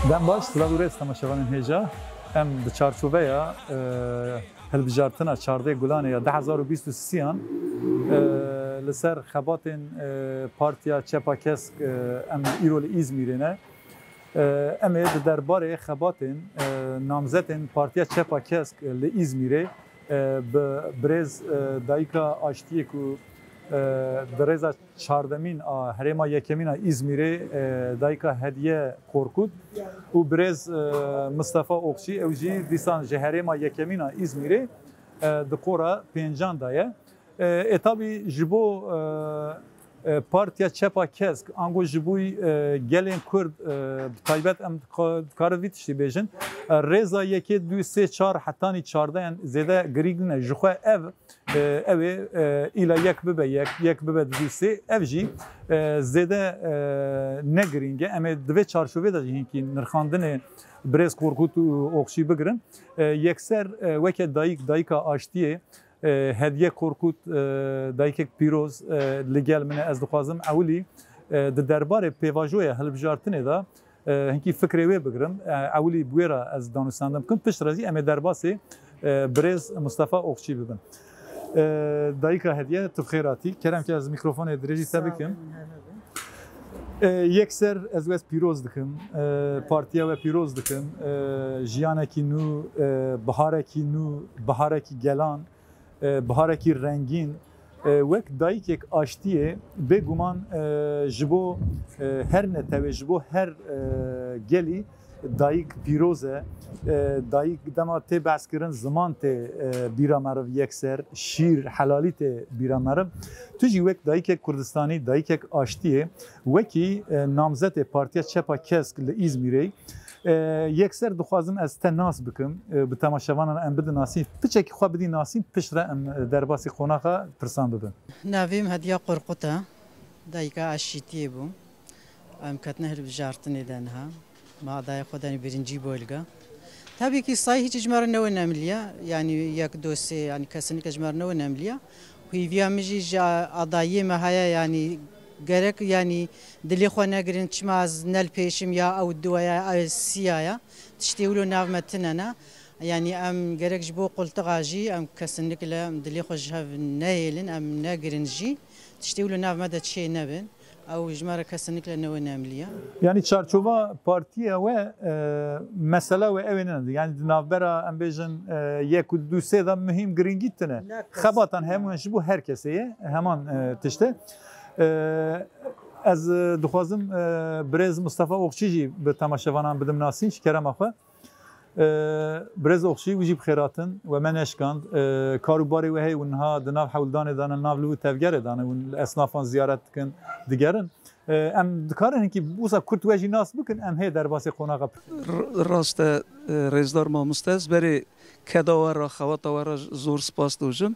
دم باش سلاوی است تماشاگران هجا ام د چارچوبه یا هلبجارتنا 14 گلانه یا 2023 ان لسر خباتن پارتیا چپاکسک ام ایرول ایزمیرنه ام درباره خباتن نامزدن پارتیا چپاکسک ل ایزمیره به برز دایکا آشتی کو درزا چهاردمین هرما یکمین ایزمیره دایکا هدیه کورکود و برز مصطفی اوکشی اوجی دیسان جهرما یکمین ایزمیره دکورا پنجان دایه اتابی جبو پارتیا چپا کسک انگو جبوی گلین کرد تایبت ام کارویتشی بیشن رضا یکی دو سه چهار حتانی چهارده زده گریگن جخوا او ایلا یک ببه دو سه او جی زده نگرینگه اما دوی چارشوه دا جهین که نرخاندن برز کورکوت اوکشی بگرن یکسر وکه دایکا آشتیه هدیه کورکوت دایک پیروز لگل من از دخوازم اولی دربار پیواژوی هلبجارتنه دا هنکی فکری وی بگرم اولی بویرا از دانستاندم کن پشت رازی اما درباسی برز مصطفی اوکشی ببن دایکا هدیه تو خیراتی کرم که از میکروفون درجی تبکم یکسر از وست پیروز دکم پارتیا و پیروز دکم جیانکی نو بهارکی گلان بهارکی رنگین وک دایک یک آشتیه به گمان جبو هر نتوه جبو هر گلی دایک پیروزه دایک دما تی بحث کردن زمان تی بیرا مرو یکسر شیر حلالی تی بیرا مرو توجی وک دایک کردستانی دایک آشتیه وکی نامزد پارتیا چپا کسک ل ایزمیری یکسر دخوازم از تناس بکم به تماشاوانان ام بده ناسین پچکی خواه بدی ناسین پشت را ام درباسی خوناقا پرسان ببن ناویم هدیه قرقوتا دایکا آشتیه بوم ام کتنه هر بجارتنی دنها ما دای خودانی برنجی بولگا tabii ki sayı hiç icmarı ne önemliye yani yak dosi yani kesinlikle icmarı ne önemliye hüviyamıcı adayı mahaya yani gerek yani dili xwana girin çmaz nel peşim ya av duaya siyaya tiştiğulu navmetine yani em gerek jibo qultaqaji em kesinlikle dili xoşhav neyelin em ne girinci tiştiğulu navmede şey nebin او اجماع kesinlikle ne önemliye. Yani çarçova partiye ve mesele ve evinin yani navbera embejin yekul duse da mühim gringitine. Xabatan hemen bu herkese hemen tişte. Az dixwazim Brez Mustafa Okçici bir tamaşevanan bidim nasin şkerem axwe. برز اوخشی وجیب خیراتن و من اشکاند کاروباری و هی اونها دناف حولدان دانه ناولو تفجر دانه اون اسنافان زیارت کن دیگرن ام دکارن که بوسا کرد وجی ناس بکن ام هی در باسی خوناقه راست رزدار ما مستز بری کداور را خوات و زور سپاس دوجم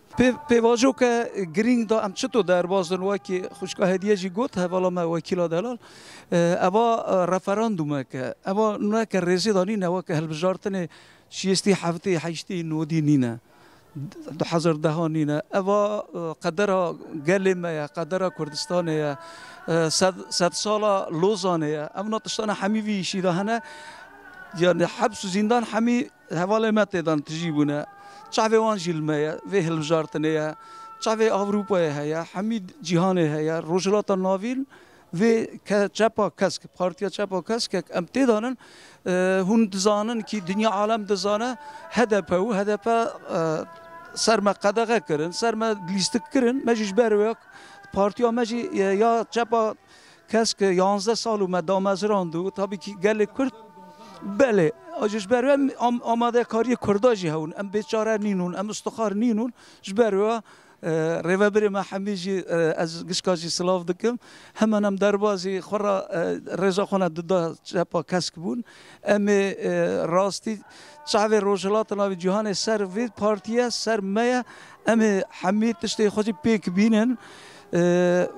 پیواجو که گرینگ دا ام چطور در بازن و که خوشگاه هدیه جی گوت حوالا ما وکیلا دلال اوا رفراندومه که اوا نه که رزیدانی نه و که هلبجارتنه شیستی هفته هشتی نودی نینه 2010 نینه اوا قدر گلمه یا قدر کردستان یا 100 سال لوزانه ام ناتشتان حمیوی شیده هنه yani حبس و زندان همی حواله متدان تجیبونه چاوی وانجیلمه و هلبجارتنه چاوی آوروپای هیا همی جهانه هیا روجلات ناویل و که چپا کسک پارتیا چپا کسک ام تدانن هون دزانن که دنیا عالم دزانه هدف سرما قدغه کرن سرما لیستک کرن مجیش بروک پارتیا مجی یا چپا کسک 11 سال اومد دامزراندو تابی که گل کرد بله آجش برای آماده کاری کرداجی هون ام بیچاره نینون ام استخار نینون جبروا ریوبری ما همیشه از گشکاجی سلاف دکم همانم دربازی خورا رضا خانه دادا چپا کسک بون ام راستی چاوی روجلات ناوی جهان سر وید پارتیا سر میا ام همه تشتی خودی پیک بینن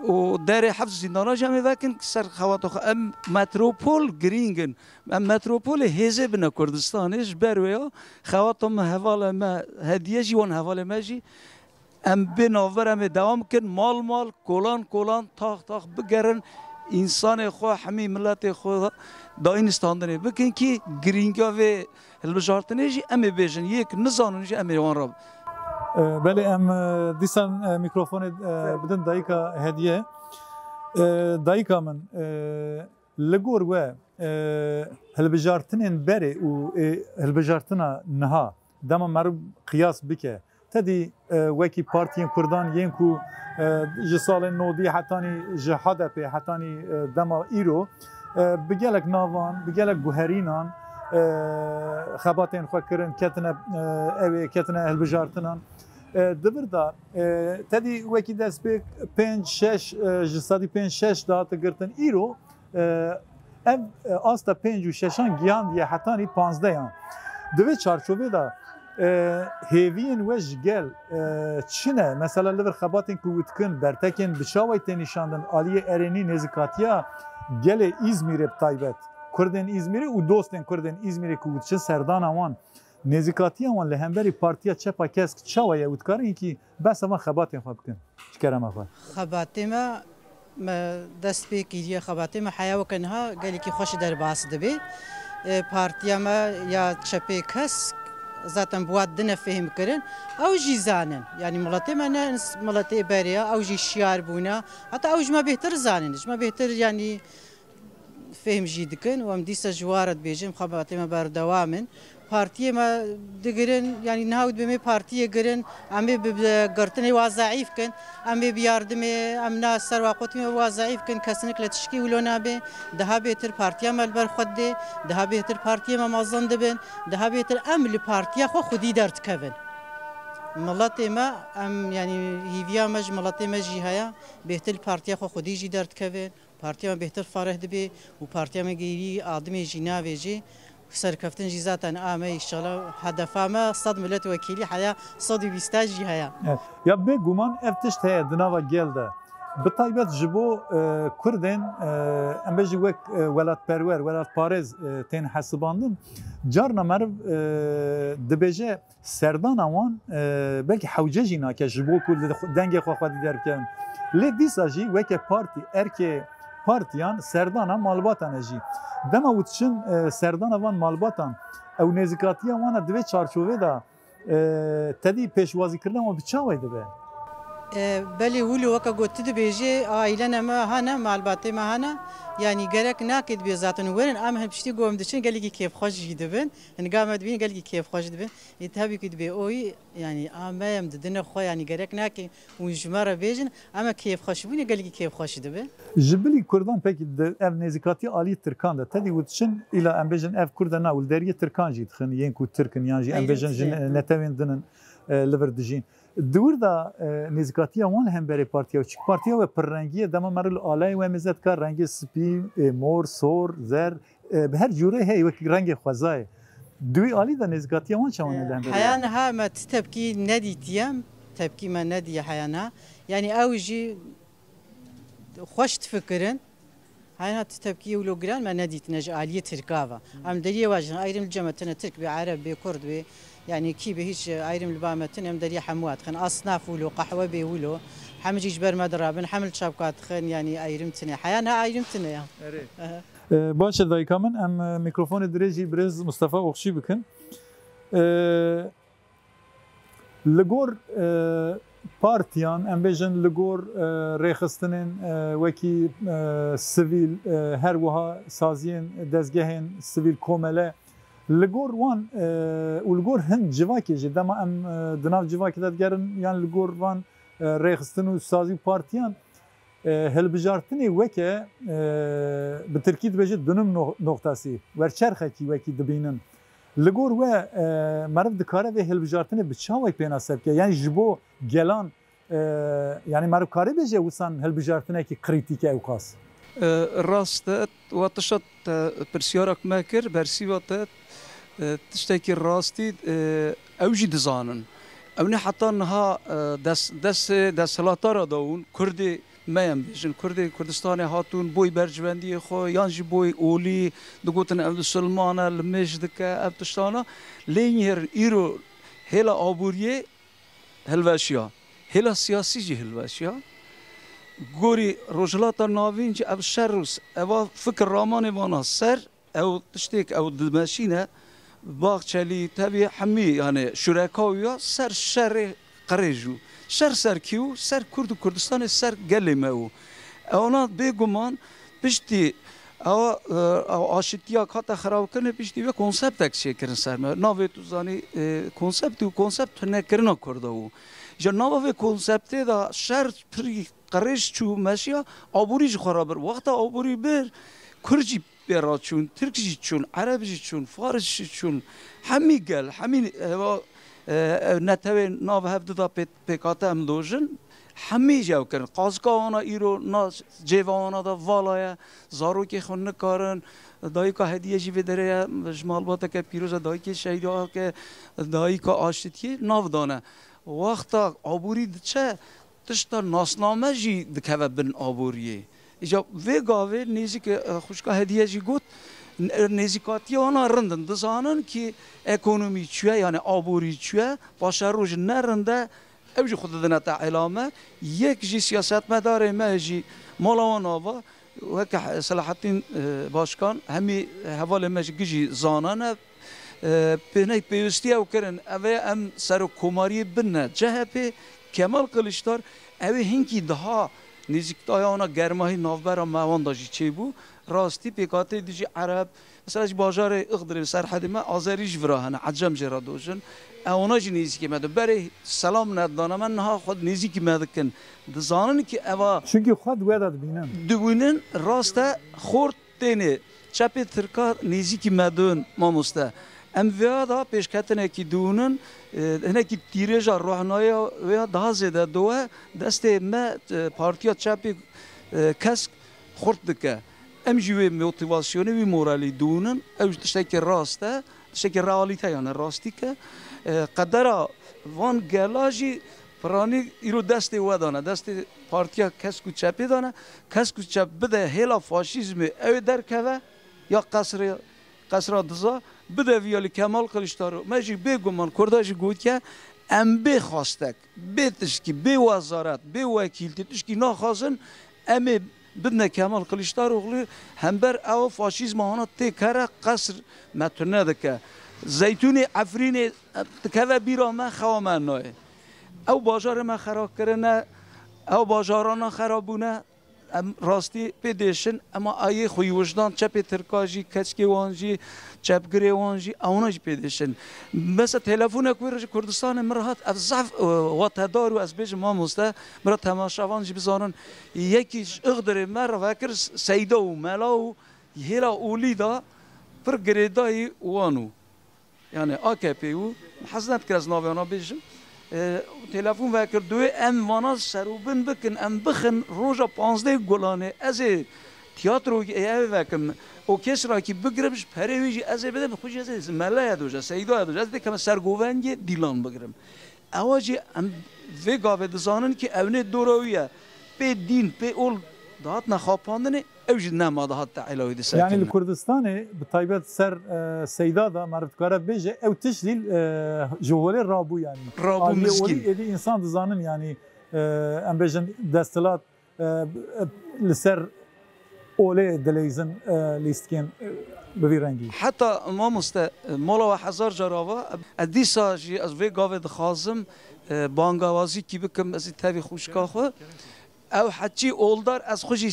و در حفظ زندانا جمعی وکن سر خواتو ام متروپول گرینگن ام متروپول حزب نه کردستانش برویا خواتم حواله ما هدیه جی وان حواله ما جی ام بناور ام دوام کن مال کولان تاخ بگرن انسان خو همه ملت خو داین استاندنه بکن که گرینگا و هلبجارتنه جی ام بیژن یک نزانون جی امیوان راب. بله ام دیسان میکروفون بدن دایکا هدیه دایکا من لگور و هلبجارتنین بره و هلبجارتنا نها دما مرو قیاس بکه تدی وکی پارتین کردان ینکو جسال نودی حتانی جهاد په حتانی دما ایرو بگلک ناوان بگلک گوهرینان خباتین خو کرن کتنه اوی کتنه هلبجارتنان دبردا تدی وکی دست به 5 6 جسادی 5 6 دات گرتن ایرو ev asta 5 û 6 giyan diye hetani 15 yan. Divê çarçovê da hêviyên we ji gel çine mesela li vir xebatên ku witkin bertekên bi çawê tê nîşandin aliyê erênî nêzîkatiya gelê İzmîrê bi taybet Kurdên İzmîrê û dostên Kurdên İzmîrê ku witçin serdana wan nêzîkatiya wan li hemberî partiya çepa kesk çawa ye witkarin ki besa van xebatên xwe bikin ji kerema xwe. Xebatê me دست به کیریه خباته ما حیا وکنها گلی کی خوش در باس دبی پارتیا ما یا چپی کس zaten bu adını fehim kırın او جی زانن yani ملته من ملته بریا او جی شیار بونا hatta او جما بهتر زانن جما بهتر yani فهم جی دکن و ام دیسا جوارت بیجم خباته ما بر دوامن partiye ma digirin yani nahud bime partiye girin ame gırtını vazaif kin ame bir yardım amna servaqotime vazaif kin kesinlikle tişki ulona be daha beter partiye malber xudde daha beter partiye ma mazan dibin daha beter amli partiye xo xudi dert kevin ملاتما ام yani hivya maj ملاتما jihaya beter partiye xo xudi ji dert kevin partiye beter farah dibe u partiye ma giri adime jina veji سرکفتن جزاتن آمه ایشالا هدفامه صد ملت وکیلی حیا صد بیستاجی هیا. یا به گمان افتشت هیا دنوا گلده. بطایبت جبو کردن امبجی وک ولات پرور ولات پارز تین حساباندن جارنا مرو دبیجه سردان آوان بلکه حوجه جینا که جبو کل دنگ خواهد درکن. لی دیساجی وک پارتی ارکه partiyan serdana malbatan eji. Dema witçin serdana van malbatan ew nêzîkatiya wan a divê çarçovê da tedî pêşwazîkirina wan bi çawa dibe? Belê hûlû weka gotu dibêje aîlena me hene malbatê me hene yani gerek nakê dibe zaten werin em hep piştî gom diçin gelekî kêfxweş jî dibin hingam me dibînin gelekî kêfxweş dibin tabii ki dibe oî yani em em didine xwe yani gerek nakê û ji me re bêjin em kêfxweş bûne gelekî kêfxweş dibe. Ji bilî Kurdan pekî ev nêzîkatiya alî Tirkan de tedî witçin îla em bêjin ev Kurda na û deriyê Tirkan jî dixin yên ku Tirkin yan jî em bêjin ji netewên dinin li vir dijîn. Dewir da nêzîkatiya wan hemberê partiya çik partiya ve pirrengiye dema meril alayê we mezet kar rengê spî mor sor zer bi her cûrê hey wekî rengê xwezayê duî alî da nêzîkatiya wan çawan li hemberê heyan ha me tepkî nedîtiyem tepkî me nediye heyana yani ew jî xweş difikirin heyan tepkî wilo giran me nedîtine ji aliyê Tirkava em deriyê wajin ayrım cemetine Tirk bê Arab bê Kurd bê يعني كي بهيش عيرم البامتن ام دري حموات خن اصناف ولو قحوه بي ولو حمج جبر مدرابن حمل شبكات خن يعني عيرمتني حيانا عيرمتني يا باشه دایکا من ام میکروفون درجی برز مصطفی اوخشی بکن لگور partiyan ام بجن لگور رخصتنن وکی سیویل هر وها سازین دزگهن سیویل کومله لگور وان و لگور هند جواکی جد دما ام دناو جواکی داد گرن یان لگور وان رخصتن و سازی partiyan هلبجارتنی وکه به ترکیب بجد دنم نقطه‌سی ورچرخه کی وکی دبینن لگور و مرد دکاره و هلبجارتنی بچاوی پیناسب که یعنی جبو گلان یعنی مرد کاری بجه وسان هلبجارتنی کی کریتیک اوکاس راست و تشت پرسیارک مکر برسی وقت تشتكي راستي اوجي دزانن اوني حتى انها دس لاتارا داون كردي ما يمبيجن كردستاني هاتون بوي برجوندي خو يانجي بوي اولي دغوتن عبد السلمان المجدك ابتشتانا لينير ايرو هلا ابوريه هلواشيا هلا سياسي جي هلواشيا گوری روجلات ناوین که اب شروس اوا فکر رامان وانا سر او تشتیک او دمشینه باغچلی تبی حمی یعنی شرکاویا سر شر قریجو سر کیو سر کرد و کردستان سر گلمه او اونا بگمان پشتی او آشتیا کات خراب کنه پشتی و کنسپت اکشی کرن سر ما ناوی تو زانی کنسپت نکرنا کرده او جا ناوی کنسپت دا شر پری قریش چو ماشیا آبوریج خرابر وقت آبوری بر کرجی برا چون ترکیجی چون عربی چون فارسی چون همی گل همی نتوی ناو هفته دا پیکاته هم دوژن همی جو کرن قازگاوانا ایرو ناز جیوانا دا والایه زارو که خون نکارن دایی که هدیه جی بدره جمال باته که پیروز دایی که شهیده که دایی که آشتیه ناو دانه وقتا آبوری چه تشتا ناسنامه جی دکوه بن آبوریه ایجا وی گاوه نیزی که خوشکا هدیه جی گوت نزیکاتی آنها رندن دزانن که اکونومی چوه یعنی آبوری چوه باشه روش نرنده اوجی خود دنتا علامه یک جی سیاست مداره ما جی مالوان آوا وکه صلاح الدین باشکان همی حوال ما جی زانانه پنه پیوستی او کرن اوه ام سر کماری بنه جهه کمال کلشتار اوه هنگی دها نزیکتای آنها گرماهی نافبر موان داشتی چه بو راستی پیکاته دیجی عرب مثلا بازار اقدر سرحد ما آذریش وراهن عجم جرا دوشن اونا جی نزیکی مده برای سلام ندانه من نها خود نزیکی مده کن دزانن که اوا چونکی خود وداد بینن دوینن راسته خورد دینه چپی ترکا نزیکی مدون ما مسته ام ویادا پیشکتنه کی دونن هنه کی تیرجا روحنای ویا daha زیاده دوه دست ما پارتیا چپی کس خورد دکه ام جوی موتیواسیونی و مورالی دونن اوج تشکی راسته تشکی رئالیته یعنی راستی که قدر وان گلاجی پرانی ایرو دست ودانه دست پارتیا کس کو چپی دانه کس کو چپ بده هلا فاشیزم او در که یا قصر دزا بده ویالی کمال کلشتارو ماجی بگمان کرداجی گوید که ام بخواستک بتشکی به وزارت به وکیلتی تشکی نخواستن ام بدنا کمال کلشتارو غلی هم بر او فاشیزم هانا تکره قصر متونه دکه زیتون عفرین تکه بیرا ما خوامن نای او بازار ما خراب کرنه او بازاران خرابونه راستی پیدشن اما آیه خوی وجدان چپ ترکاجی کچکی وانجی چپ گری وانجی اوناش پیدشن مثلا تلفن اکویرج کردستان مرهات افزاف واتدار و از بیش ما مسته مرا تماشاوانجی بزارن یکیش اقدر مر وکر سیدا و ملا و هلا اولیدا پر گریدای وانو یعنی AKP و حزنت کرد از ناویانا بیشم تلفن وکر دوی ام وانا سروبن بکن ام بخن روزا 15 گلانه از تیاترو ایه وکم اوکسترا کی بگرمش پرویجی از بدم خوش از ملای دوجا سیدا دوجا از دکم سرگوونگی دیلان بگرم اواجی ام و گاو دزانن که اونه دورویه به دین به اول دهات نخواپاندنه اوج نما دهات علاوه دسته يعني الكردستاني بطيبات سر سيدادا مرتكاره بيجي او تشليل جوهري رابو يعني رابو مسكين اللي انسان دزانن يعني ام بيجن دستلات لسر اولي دليزن ليستكين بفيرنجي حتى ما مست مولا هزار جراوا اديسا جي از وی گاو دخازم بانگاوازی کی بکم از تابی خوشکا خو او حچی اولدار از خوشی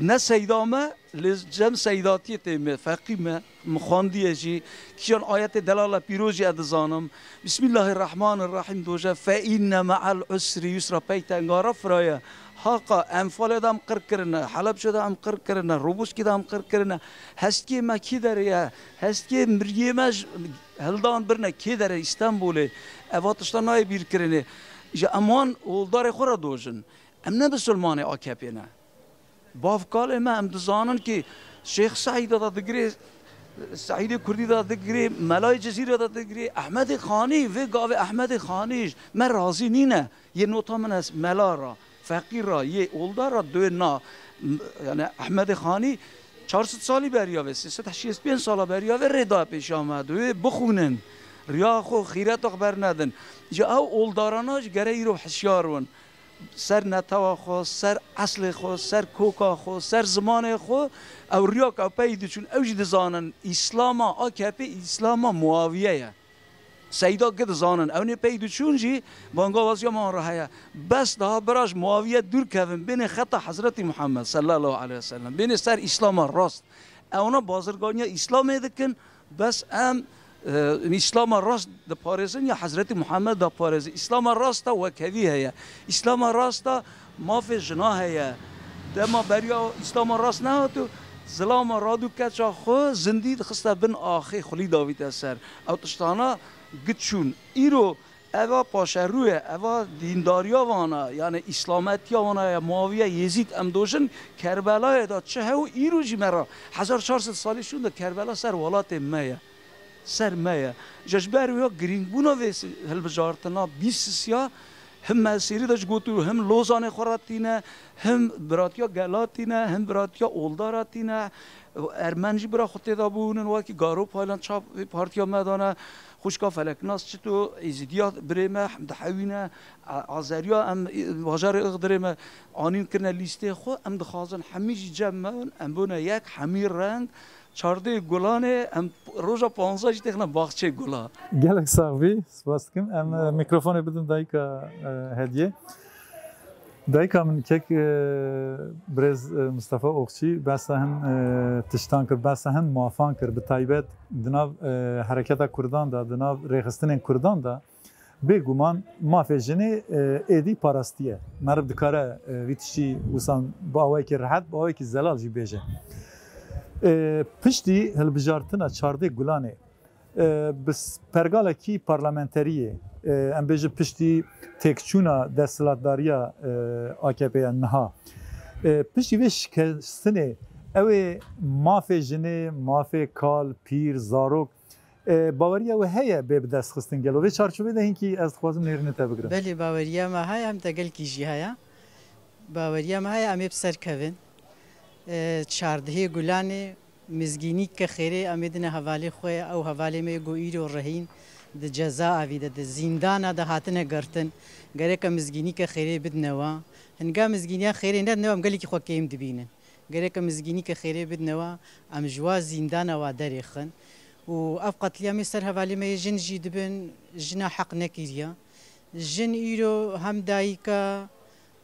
نه سیدامه لجم سیداتی تیمه فقیمه مخاندیه جی کیان آیت دلاله پیروزی ادزانم بسم الله الرحمن الرحیم دوجه فإن مع العسر یسرا پیتنگارا فرایه حقا انفال دام قر کرنه حلب شده هم قر کرنه روبوس کی دام قر کرنه هست کی مکی داره هست کی مریمش هلدان برنه کی داره استانبول اواتشتا نای بیر کرنه جا امان اولدار خورا دوجن ام نه بسلمان AKP نه بافکال ما ام دزانن که شیخ سعید داد دگری سعید کردی داد دگری ملای جزیره داد دگری احمد خانی و گاو احمد خانیش من راضی نینه یه نوتا من از ملا را فقیر را یه اولدار را دو نا یعنی احمد خانی 400 سالی بریاوه 365 سالا بریاوه ردا پیش آمد و بخونن ریا خو خیرت اخبر ندن جا او اولداراناش گره ای رو حسیارون سر نتوا خو سر اصل خو سر کوکا خو سر زمان خو او ریاک او پید چون اوج دزانن اسلام AKP اسلام معاویه سیدا قد زانن او نه پید چون جی بانگا واسیا ما راهیا بس ده براش معاویه دور کردن بین خط حضرت محمد صلی الله علیه وسلم بین سر اسلام راست اونا بازرگانی اسلام دکن بس ام اسلام راست د پارزن یا حضرت محمد د پارز اسلام راست و کوي هيا اسلام راست ما في جناه هيا دما بريا اسلام راست نه تو ظلام رادو کچا خو زندید خسته بن آخی خلی داوید اثر او تشتانا گچون ایرو اوا پاشروه اوا دینداریا وانا یعنی اسلامتیا وانا یا معاویه یزید ام دوشن کربلا دا چه هو ایرو جمرا 1400 سالی شون دا کربلا سر ولات مایه سرمایه جشبر ویا گرینگ بونا ویس هل بجارتنا 20 سیا هم مسیری داشت گوتو هم لوزان خوراتینه هم براتیا گلاتینه هم براتیا اولداراتینه ارمنجی برا خطه دا بونن واکی گارو پایلان چاپ پارتیا مدانه خوشکا فلکناس چطو ایزیدیا بریمه حمد حوینه آذریا ام واجر اقدریمه آنین کرنه لیسته خو ام دخوازن همیجی جمعن ام بونه یک همیر رنگ چارده گلانه ام روزا 15 تخنا باغچه گلا گلک ساوی سپاس کم ام میکروفون بدم دایکا هدیه دایکا من کک برز مصطفی اوقچی بس هم تشتان کر بس هم موافقان کر به تایبت دناو حرکت کردان دا دناو ریخستن کردان دا بگومان مافجنه ایدی پاراستیه مرد دکاره ویتشی وسان با اوای که راحت با اوای که زلال جی بیجه پشتی هلبجارتنا چارده گلانه بس پرگاله کی پارلمانتریه ام بیجه پشتی تکچونا دستلاتداریا AKP نها پشتی وش کسنه اوه مافه جنه مافه کال پیر زاروک باوریا و هیا به دست خستن گلو و چارچوبه ده اینکی از خوازم نیرنه تبگرم بله باوریا ما های هم تگل کیجی هیا باوریا ما های امی بسر کوین چارده گلانه مزگینی که خیره امیدن حوالی خوی او حوالی می گویی و رهین د جزا اویده د زندان د هاتنه گرتن گره که مزگینی که خیره بدنوا هنگام مزگینی خیره نه نوام گلی که خو کیم دبینن گره که مزگینی که خیره بدنوا ام جوا زندان و دریخن و افقط لیامی سر حوالی می جن جیدبن جنا حق نکیریا جن ایرو هم دایکا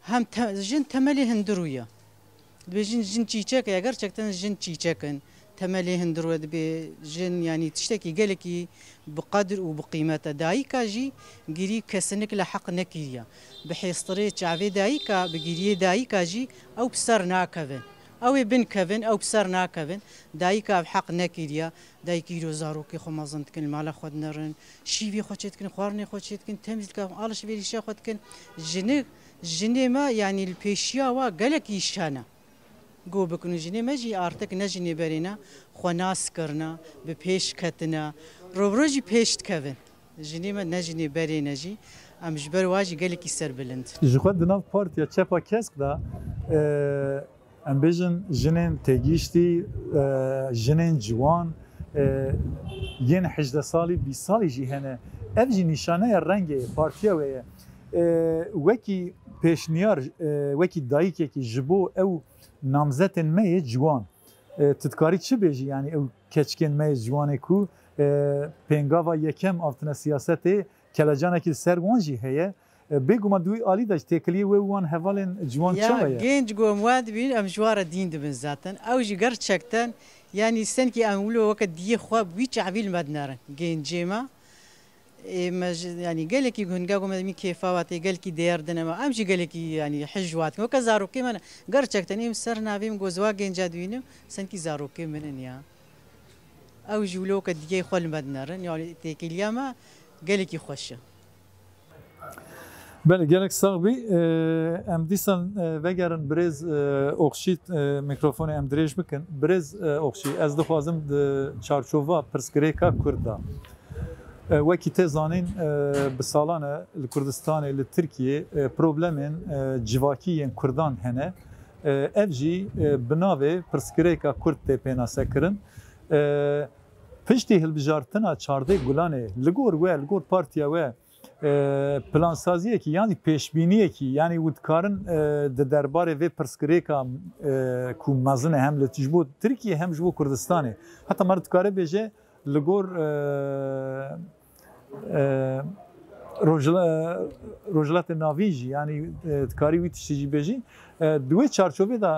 هم جن تملی هندرویا بجن جن چیچک اگر چکتن جن چیچکن تملی هندرو دبی جن يعني تشتكي قالكي بقدر وبقيمته دايكا جي جري كسنك لحق نكيريا بحيث طريقة شعبي دايكا بجري دايكا جي أو بسرنا كفن أو بن كفن أو بسرنا كفن دايكا بحق نكيريا دايكيرو زاروكي خو مازن تكن مالا خود نرن شيفي خوتشتكن خوارني خوتشتكن تمزل كام الله شبيري شا خوتكن جني ما يعني البيشيا وا قالكي شانا گو بکنو جنی مجی آرتک نجنی برینا خوناس کرنا به پیش کتنا روبروجی پیشت کن جنی ما نجنی بری نجی ام جبر واجی گلی کی سر بلند جخواد دناو پارتیا چپا کسک دا ام بیجن جنین تگیشتی جنین جوان ین 18 سالی 20 سالی جی هنه اف جی نشانه رنگ پارتیا وکی پیشنیار وکی دایکی کی جبو او نامزدن می جوان تدکاری چه بیجی یعنی او کچکن می جوانه کو پنگاوا یکم آفتنا سیاسته کلاجانه که سر وانجی هیه بگو ما دوی آلی داشت تکلیه و وان حوالن جوان چه یا گنج گو مواد بین ام جوار دین دبن ذاتن او جی گر چکتن یعنی سن کی امولو وقت دیه خواب ویچ عویل مدنارن گنجی ما يعني قال لك يقول نقاقو مي كيفاواتي قال لك ديردنا ما امشي قال لك يعني حجوات وكزارو كيما قرچك تني سرنا بيم غوزواغين جادوينو سنكي زارو كيمن يا او جولو كدي خول مدنرن يعني تيكيلياما قال لك يخش بله گلک ساقبی ام دیسان وگرن برز اوکشیت میکروفون ام دریج بکن برز اوکشی از دخوازم چارچوبا پرسکریکا کردا وکی تزانین بسالانه لکردستان لترکیه پروبلمن جواکی کردان هنه افجی بناوه پرسکریکا کرد تپینا سکرن پشتی هلبجارتنا چارده گلانه لگور و لگور پارتیا و پلانسازیه کی یعنی پیشبینیه کی یعنی ودکارن د درباره و پرسکریکا کو مزن هم لتجبو ترکیه هم جبو کردستانه حتی مرد کاره بجه لگور روجلات ناویجی یعنی تکاری وی تشتیجی بجی دوی چارچوبه دا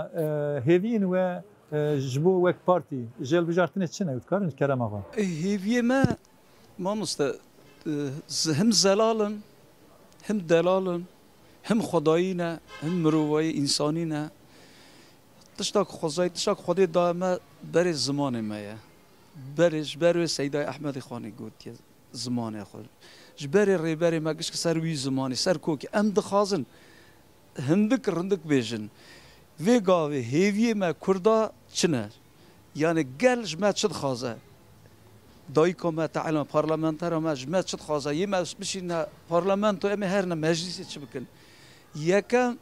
هیوین و جبو وک پارتی جل بجارتنه چنه ودکارن کرم آقا هیوی ما مسته هم زلالن هم دلالن هم خدایینه هم مروای انسانینه تشتاک خدای تشتاک خدای دائما بر زمان مایه بر سیدای احمد خانی گفت زمان خود جبر ریبر مگش که سر وی زمانی سر کوک ام دخازن هندک رندک بیجن و گاوی هیوی ما کردا چنه یعنی گلش ما چد خازه دایکو ما تعلم پارلمانتر ما جمعت شد خازه یه ما بشین پارلمانتو امی هر نه مجلسی چه بکن یکم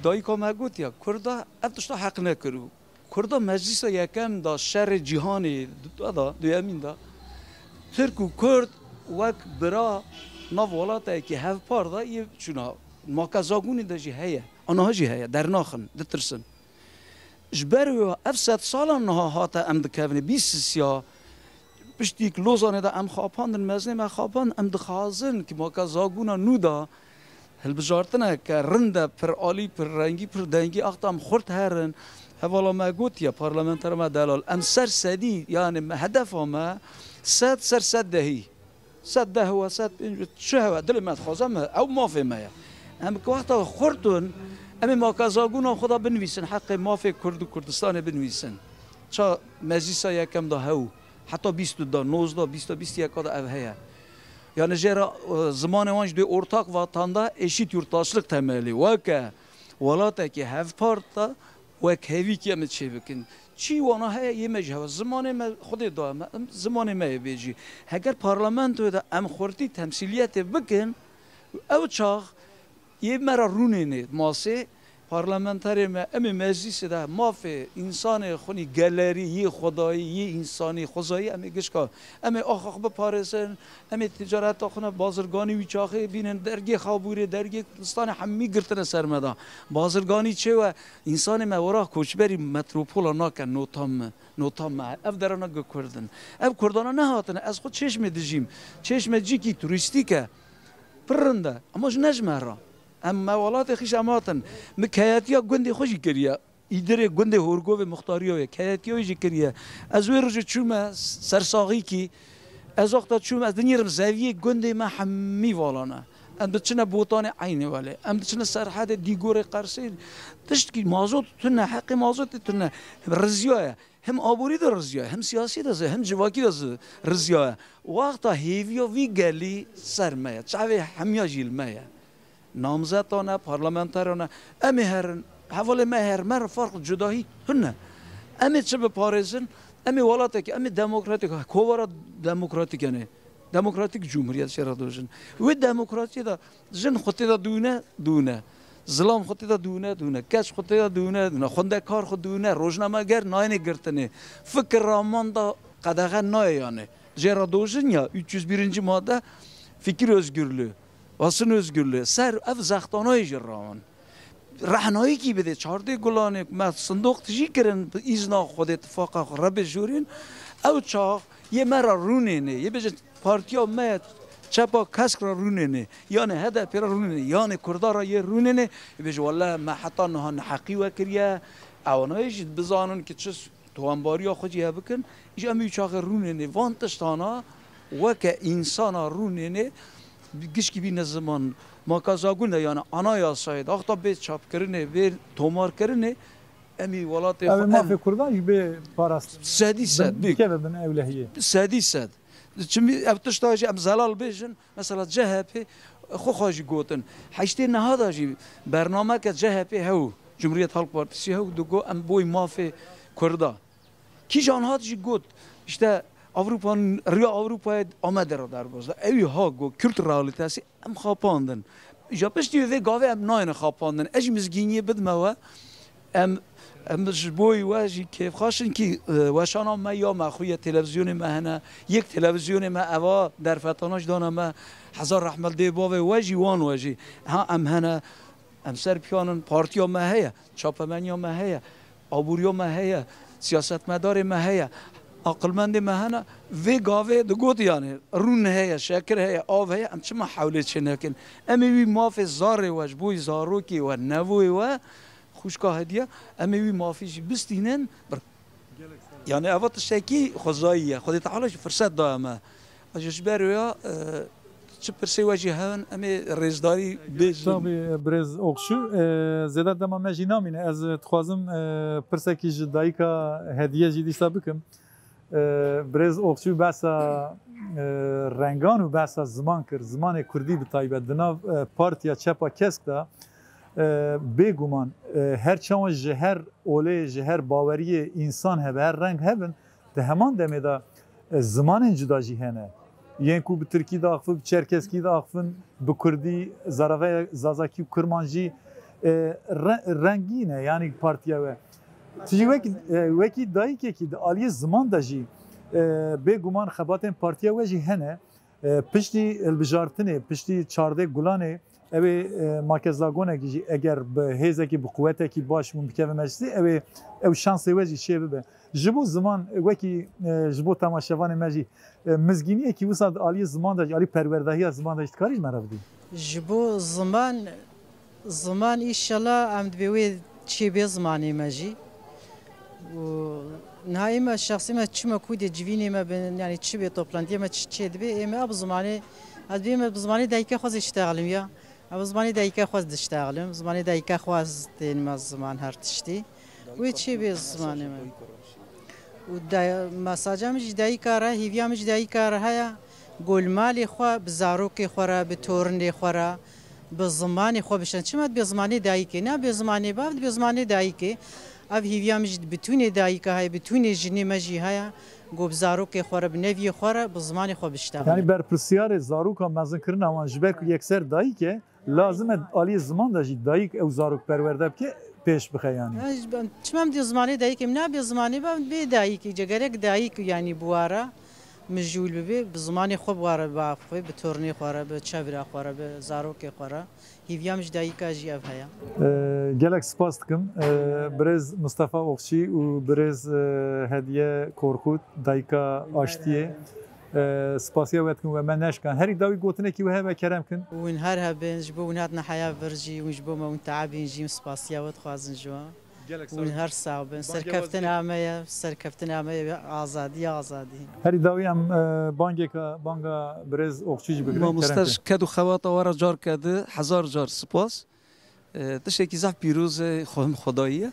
دایکو ما گفت یا کردا ابتش حق نکرو کردا مجلس یکم دا شر جهانی دا دویمین دا ترک و کرد وک برا نوولاته که هف پار دا یه چونا ماکازاگونی دا جی هیا آنها جی هیا در ناخن دترسن جبرو افسد سالا نها هاته ام دکونی 20 سیا پشتیک لوزانه دا ام خواپاندن مزنه ما خواپاند ام دخازن که ماکازاگونا نودا هل بجارتنه که رنده پر آلی پر رنگی پر دنگی اختام خورد هرن حوالا ما گوت یا پارلمانتر ما دلال ام سر سدی یعنی هدف ما سر دهی سد ده و سد چه هوا دل ما خازم او مافی ما ام که وقتا خوردن امی ماکازاگونا خدا بنویسن حق مافی کرد و کردستان بنویسن چا مجلس یکم دا هو حتی 20 دا 19 20 یک دا او هیا yani jera zamanı vanç de ortak vatanda eşit yurttaşlık temeli ve ki velateki hev parta ve hevi ki emet şebekin çi wana haya yemej hava zamanı me xudi da zamanı me beji eğer parlamentoda em xorti temsiliyet bikin ev çağ yemera runene mase parlamenter me emi meclis de mafi insan khuni galeri yi khudai yi insani khuzai emi gishka emi akhakh be parisen emi ticaret akhuna bazırgani viçaxi binen dergi khabure dergi kurdistan hammi girtene sermeda bazırgani çe ve insan me wara koçberi metropola naken notam ev derana gokurdin ev kurdana ne hatine ez xud çeşme dijim çeşmeciki turistike pırında ama nejmera اما ولات خیش اماتن مکایتیا گندی خوشی کریه ایدره گندی هورگو و مختاریه کایتیا ویجی کریه از ویرج چوم سرساقی کی از وقت چوم از دنیرم زاویه گندی ما حمی والانه ام بتشنا بوطان عینه ولی ام بتشنا سرحد دیگور قرسین تشت کی مازوت تنه حق مازوت تنه رزیاه هم آبوری در رزیاه هم سیاسی در هم جواکی در رزیاه وقتا هیویا وی گلی سرمایه چاوی همیا جیل مایه نامزدانه پارلمانترانه امی هرن حوالی مهر مر فرق جدایی هنه امی چه به پاریزن امی ولاته که امی دموکراتیک کوارا دموکراتیک نه دموکراتیک جمهوریت شرط داشتن و دموکراتی دا جن خودی دا دونه زلام خودی دا دونه کش خودی دا دونه خونده کار خود دونه روزنامه گر ناینه گرتنه فکر رامان دا قدغه نای یعنی جرا دوشن یا 301. ماده fikir özgürlüğü basın özgürlüğü ser ev zaxtanay jiraman rahnایی کی بده چارده گلانه ما صندوق تجی کردن ایزنا خود اتفاقا رب جورین او چا یه مرا رونینه یه بجه پارتیا ما چپا کسک را رونینه یعنی هدف را رونینه یعنی کردارا یه رونینه بجه والله ما حتی نهان حقی وکریه اوانایش بزانن که چه توانباری خودی ها بکن ایش امی چاق رونینه وانتشتانا وکه انسانا رونینه گشکی بی نزمان ماکازاگونه یعنی آنایا ساید آختا به چاپ کرنه به تومار کرنه امی ولات امی مافی کردان به پاراست سدی سد که ببن اولهیه سدی سد چمی ابتشتاجی ام زلال بیشن مثلا جهپی خو خواجی گوتن حشتی نهاداجی برنامه که جهپی هو جمهوریت خلق پارتیسی هو دوگو ام بوی مافی کردا کی جانهادجی گوت işte Avrupa'nın Rio Avrupa'ya amader der bozda. Evi hago kültüralitesi em xapandın. Japes diyor ve gave em nayne xapandın. Ejimiz giniye bidmeva ام جبوی واجی کیف خاشن کی واشانا ما یا مخوی تلویزیون ما هنا یک تلویزیون ما اوا در فتاناش دانا ما هزار رحمت دی باوی واجی وان واجی ها ام هنا ام سر پیانن پارتیا ما هیا چاپمنیا ما هیا آبوریا ما هیا سیاست مدار ما هیا عقلمند ما هنا وی گاوه دگوت یعنی رون هیا شکر هیا آب هیا ام چه ما حولت شنکن امی وی ماف زار واج بوی زاروکی و نووی و خوشکا هدیه امی وی مافیش بستینن یعنی اوات شکی خداییه خدای تعالی فرصت دائمه اجش بریا چه پرسی واجی هن امی رزداری بیش طبعا برز اقشو زیاد دم ماجی نامینه از تخوازم پرسکی جدایکا هدیه جدی سابقم برز اقشو بس رنگان و بس زمان کر زمان کردی به تایبت دناو پارتیا چپا کسک دا بگومان هر چون جهر اوله جهر باوری انسان هب هر رنگ هبن ده همان دمه دا زمان جدا جهنه یعنی کو به ترکی دا اخفن چرکسکی دا اخفن به کردی زراوه زازاکی و کرمانجی رنگینه یعنی پارتیا و تجی وکی دایی که آلی زمان دا جی بگومان خباتن پارتیا و جی هنه پشتی البجارتنه پشتی چارده گلانه اوی مرکزاگونه که اگر به هیزه که به قوته که باش ممکنه مجلسی او شانس وجی چه ببه جبو زمان وکی جبو تماشاوان مجی مزگینیه که وسط عالی زمان داشت عالی پروردهی زمان داشت کاریش مرافدی جبو زمان ایشالا ام دوی چی به زمانی مجی و نهایی ما شخصی ما چما کودی جوینی ما یعنی چی به توپلانتی ما چی دبی اما اب زمانی از بیم زمانی دایکه خواست اشتغالیم یا اب زمانی دایکه خواست اشتغالیم زمانی دایکه خواست این ما زمان هر تشتی و چی به زمانی ما و مساجم جدایی کاره هیویام جدایی کاره هیا گلمالی خوا بزاروک خورا به تورن خورا به زمانی خو بشن چما به زمانی دایکه نه به زمانی بعد به زمانی دایکه اب هیویام بتونه دایکه های بتونه جنی مجی هیا گوب زاروک خورا به نوی خورا به زمانی خو بشتغل یعنی بر پرسیار زاروک هم مزن کردن اما جبر که یکسر دایکه لازم عالی زمان داشت دایک او زاروک پرورده که پیش بخیانی. چمم دی زمانی دایی که نه به زمانی به دایی که جگرک دایی که یعنی بواره مجول ببی به زمانی خوب واره با خوی به تورنی خواره به چهره خواره به زاروک خواره هیویامش دایی که جیاب هیا. گلک سپاس کم برز مصطفی اقشی و برز هدیه کورکوت دایی که آشتیه. سپاسیا وقت و من نشکن هری داوی گوتنه کی و هوا کرم کن وین هر هبن جبو ونات نحیا ورجی و جبو ما تعبین جیم سپاسیا وقت خوازن جوا وین هر صعب سرکفتن عمه آزادی هری داوی هم بانگا برز اخچیج بگیرن ما مستش کدو خوات آوارا جار کده 1000 جار سپاس تشکی زب پیروز خداییه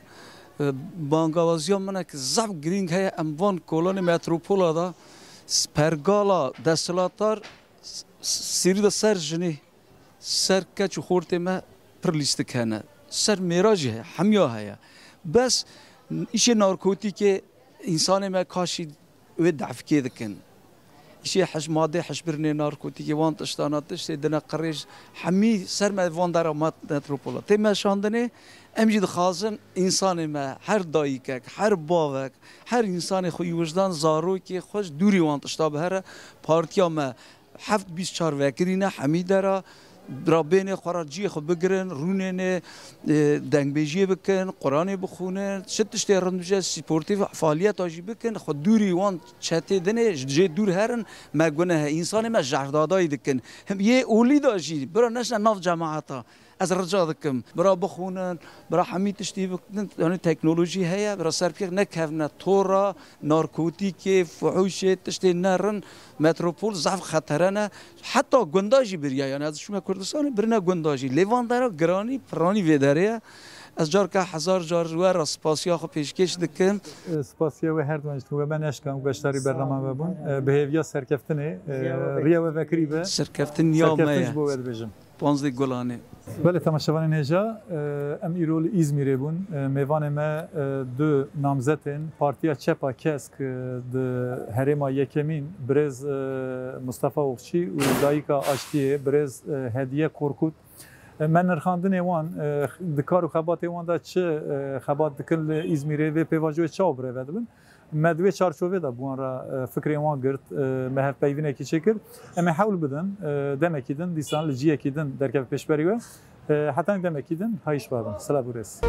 بانگوازی من که زب گرینگ های اموان کلون متروپولا دا پرگالا دستلاتار سری دا سر جنی سر کچ و خورت ما پر لیست کنه سر میراجی ہے همیا ہے بس ایشه نارکوتی که انسان ما کاشی و دعف که دکن ایشه حش ماده حش برنه نارکوتی که وان تشتاناتش دنا قریش همی سر ما وان دارا مات نتروپولا تیم شاندنه امجد خازن انسان ما هر دایکک هر باوک هر انسان خوی وجدان زارو که خوش دوری وان تشتاب هر پارتیا ما 7-24 وکرینه همی دارا رابین خراجی خود بگیرن رونن دنگبیجی بکن قرآن بخونن شتش ترندوجه سپورتیو فعالیت آجی بکن خود دوری وان چته دنه جه دور هرن مگونه انسان ما جهردادای دکن هم یه اولی داشی برا نشن ناف جماعتا از رجا دکم برا بخونن برا حمی تشتی بکنن یعنی تکنولوژی هیا برا سرپیق نکهونه تورا نارکوتیک فحوش تشتی نرن متروپول ضعف خطرانه حتی گنداجی بریا یعنی از شما کردستان برنا گنداجی لیوان داره گرانی پرانی ویداره از جار که 1000 جار ور سپاسیا خو پیشکش دکن سپاسیا و هر دوانش تو من اشکام گشتاری برنامه ببون بهویا سرکفتنه ریا و فکری به سرکفتن یا سرکفتش ما بود بجم 15 گلانه بله تماشاوان نجا ام ایرول ایزمیره بون میوان ما دو نامزدن پارتیا چپا کسک د هرما یکمین برز مصطفی اخچی و دایکا آشتیه برز هدیه کورکوت من نرخاندن وان دکار و خبات وان دا چه خبات دکل ازمیره و پیواجوی چاو بره ودبن مدوی چارچوبه دا بوان را فکر وان گرت مهف پیوینه کی چکر اما حول بدن دم کیدن دیسان لجیه کیدن درکه پیشبری و حتی دم کیدن هایش بابن سلام بورس